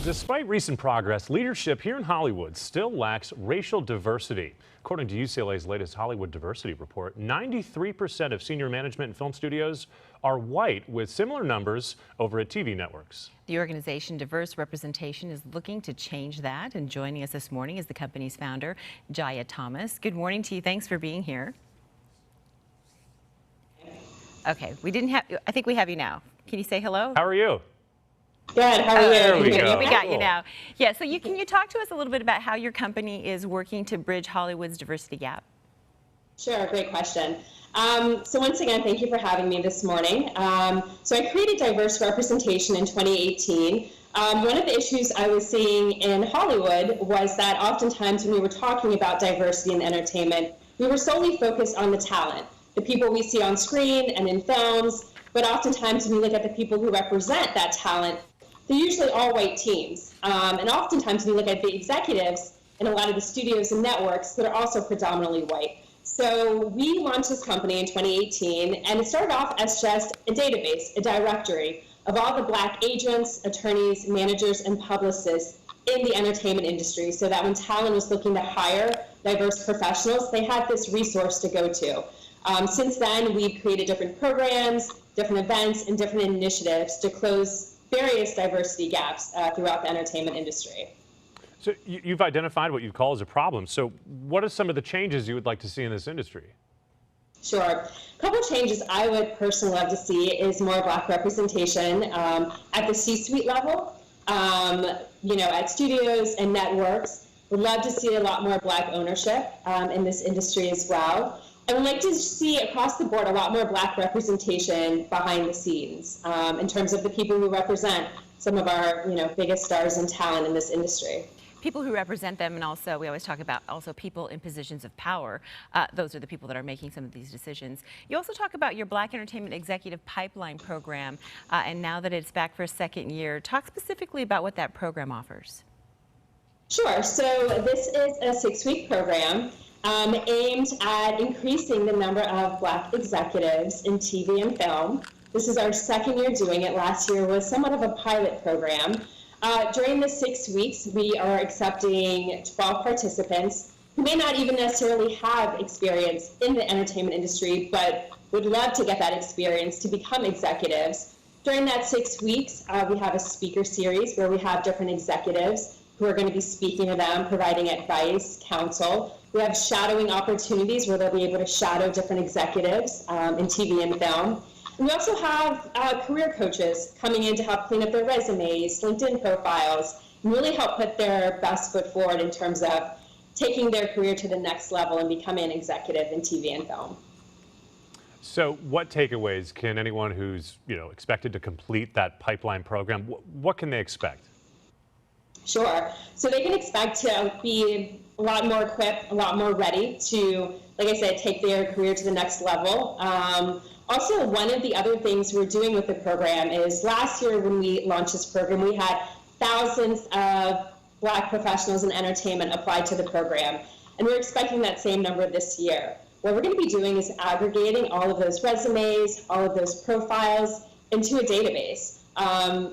Despite recent progress, leadership here in Hollywood still lacks racial diversity. According to UCLA's latest Hollywood Diversity Report, 93% of senior management in film studios are white, with similar numbers over at TV networks. The organization Diverse Representation is looking to change that, and joining us this morning is the company's founder, Jaya Thomas. Good morning to you. Thanks for being here. Okay, I think we have you now. Can you say hello? How are you? Good. How are you? There we go. We got you now. Yeah. So can you talk to us a little bit about how your company is working to bridge Hollywood's diversity gap? Sure. Great question. So once again, thank you for having me this morning. So I created Diverse Representation in 2018. One of the issues I was seeing in Hollywood was that oftentimes when we were talking about diversity in entertainment, we were solely focused on the talent, the people we see on screen and in films. But oftentimes when we look at the people who represent that talent, they're usually all white teams. And oftentimes when we look at the executives in a lot of the studios and networks that are also predominantly white. So we launched this company in 2018, and it started off as just a database, a directory of all the Black agents, attorneys, managers, and publicists in the entertainment industry, so that when talent was looking to hire diverse professionals, they had this resource to go to. Since then, we've created different programs, different events, and different initiatives to close various diversity gaps throughout the entertainment industry. So you've identified what you call as a problem. So what are some of the changes you would like to see in this industry? Sure. A couple of changes I would personally love to see is more Black representation at the C-suite level. At studios and networks. We'd love to see a lot more Black ownership in this industry as well. And we'd like to see across the board a lot more Black representation behind the scenes in terms of the people who represent some of our biggest stars and talent in this industry. People who represent them, and also we always talk about also people in positions of power. Those are the people that are making some of these decisions. You also talk about your Black Entertainment Executive Pipeline program, and now that it's back for a second year, talk specifically about what that program offers. Sure. So this is a 6-week program aimed at increasing the number of Black executives in TV and film. This is our second year doing it. Last year was somewhat of a pilot program. During the 6 weeks, we are accepting 12 participants who may not even necessarily have experience in the entertainment industry, but would love to get that experience to become executives. During that 6 weeks, we have a speaker series where we have different executives who are going to be speaking to them, providing advice, counsel. We have shadowing opportunities where they'll be able to shadow different executives in TV and film. And we also have career coaches coming in to help clean up their resumes, LinkedIn profiles, and really help put their best foot forward in terms of taking their career to the next level and becoming an executive in TV and film. So what takeaways can anyone who's expected to complete that pipeline program, what can they expect? Sure. So they can expect to be a lot more equipped, a lot more ready to, like I said, take their career to the next level. Also, one of the other things we're doing with the program is last year when we launched this program, we had thousands of Black professionals in entertainment apply to the program. And we're expecting that same number this year. What we're going to be doing is aggregating all of those resumes, all of those profiles into a database.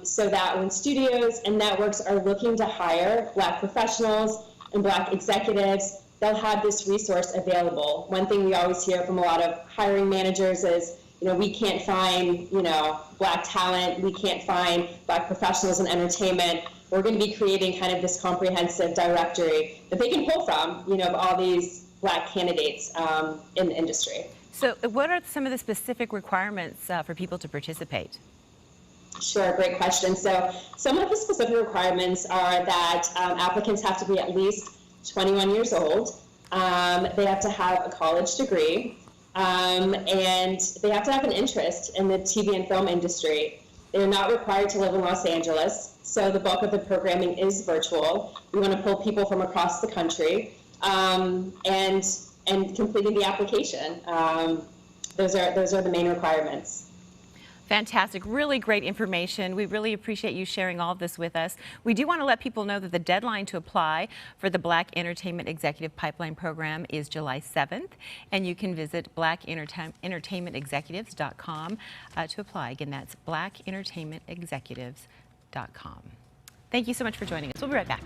So that when studios and networks are looking to hire Black professionals and Black executives, they'll have this resource available. One thing we always hear from a lot of hiring managers is, we can't find, Black talent, we can't find Black professionals in entertainment. We're going to be creating kind of this comprehensive directory that they can pull from, of all these Black candidates in the industry. So what are some of the specific requirements for people to participate? Sure, great question. So some of the specific requirements are that applicants have to be at least 21 years old. They have to have a college degree. And they have to have an interest in the TV and film industry. They're not required to live in Los Angeles, so the bulk of the programming is virtual. We want to pull people from across the country, and completing the application. Those are the main requirements. Fantastic. Really great information. We really appreciate you sharing all of this with us. We do want to let people know that the deadline to apply for the Black Entertainment Executive Pipeline Program is July 7th, and you can visit blackentertainmentexecutives.com to apply. Again, that's blackentertainmentexecutives.com. Thank you so much for joining us. We'll be right back.